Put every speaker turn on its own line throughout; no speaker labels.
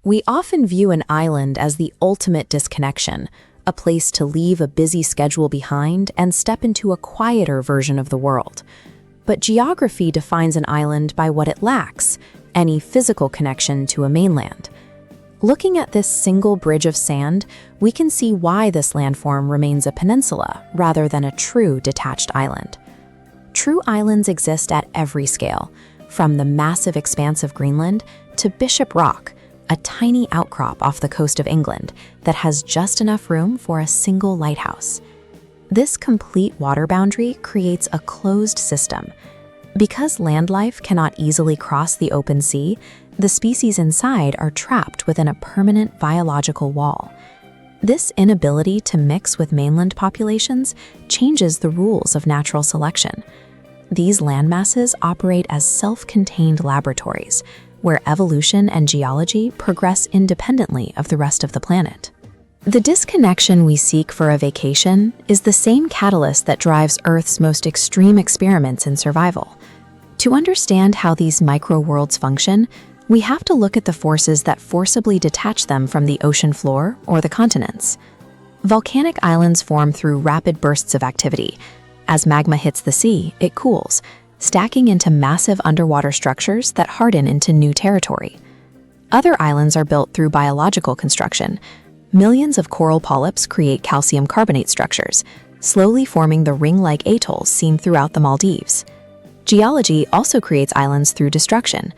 We often view an island as the ultimate disconnection, a place to leave a busy schedule behind and step into a quieter version of the world. But geography defines an island by what it lacks, any physical connection to a mainland. Looking at this single bridge of sand, we can see why this landform remains a peninsula rather than a true detached island. True islands exist at every scale, from the massive expanse of Greenland to Bishop Rock, a tiny outcrop off the coast of England that has just enough room for a single lighthouse. This complete water boundary creates a closed system. Because land life cannot easily cross the open sea, the species inside are trapped within a permanent biological wall. This inability to mix with mainland populations changes the rules of natural selection. These landmasses operate as self-contained laboratories, where evolution and geology progress independently of the rest of the planet. The disconnection we seek for a vacation is the same catalyst that drives Earth's most extreme experiments in survival. To understand how these micro-worlds function, we have to look at the forces that forcibly detach them from the ocean floor or the continents. Volcanic islands form through rapid bursts of activity. As magma hits the sea, it cools, stacking into massive underwater structures that harden into new territory. Other islands are built through biological construction. Millions of coral polyps create calcium carbonate structures, slowly forming the ring-like atolls seen throughout the Maldives. Geology also creates islands through destruction.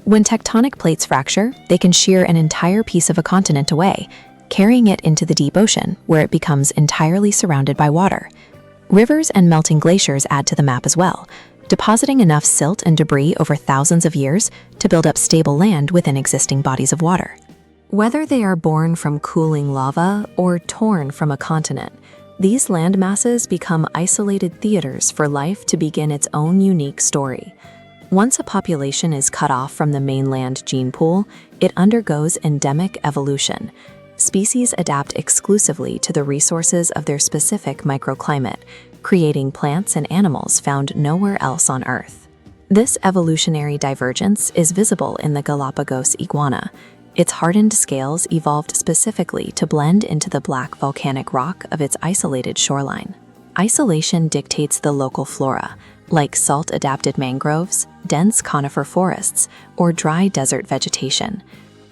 When tectonic plates fracture, they can shear an entire piece of a continent away, carrying it into the deep ocean, where it becomes entirely surrounded by water. Rivers and melting glaciers add to the map as well, depositing enough silt and debris over thousands of years to build up stable land within existing bodies of water. Whether they are born from cooling lava or torn from a continent, these landmasses become isolated theaters for life to begin its own unique story. Once a population is cut off from the mainland gene pool, it undergoes endemic evolution. Species adapt exclusively to the resources of their specific microclimate, creating plants and animals found nowhere else on Earth. This evolutionary divergence is visible in the Galapagos iguana. Its hardened scales evolved specifically to blend into the black volcanic rock of its isolated shoreline. Isolation dictates the local flora, like salt-adapted mangroves, dense conifer forests, or dry desert vegetation.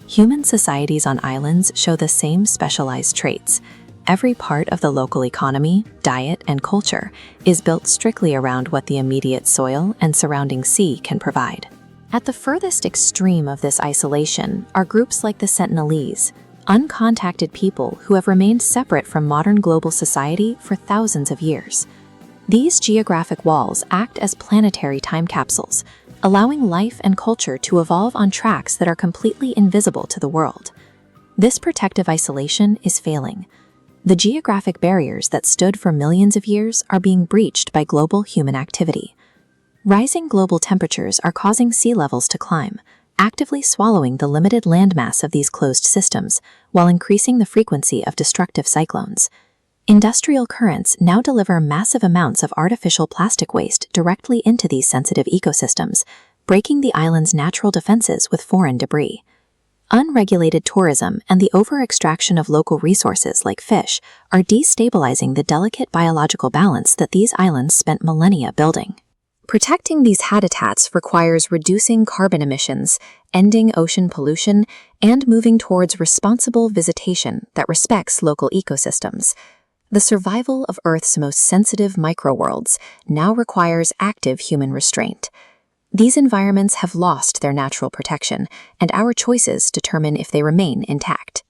Human societies on islands show the same specialized traits. Every part of the local economy, diet, and culture is built strictly around what the immediate soil and surrounding sea can provide. At the furthest extreme of this isolation are groups like the Sentinelese, uncontacted people who have remained separate from modern global society for thousands of years. These geographic walls act as planetary time capsules, allowing life and culture to evolve on tracks that are completely invisible to the world. This protective isolation is failing. The geographic barriers that stood for millions of years are being breached by global human activity. Rising global temperatures are causing sea levels to climb, actively swallowing the limited landmass of these closed systems, while increasing the frequency of destructive cyclones. Industrial currents now deliver massive amounts of artificial plastic waste directly into these sensitive ecosystems, breaking the island's natural defenses with foreign debris. Unregulated tourism and the over-extraction of local resources like fish are destabilizing the delicate biological balance that these islands spent millennia building. Protecting these habitats requires reducing carbon emissions, ending ocean pollution, and moving towards responsible visitation that respects local ecosystems. The survival of Earth's most sensitive microworlds now requires active human restraint. These environments have lost their natural protection, and our choices determine if they remain intact.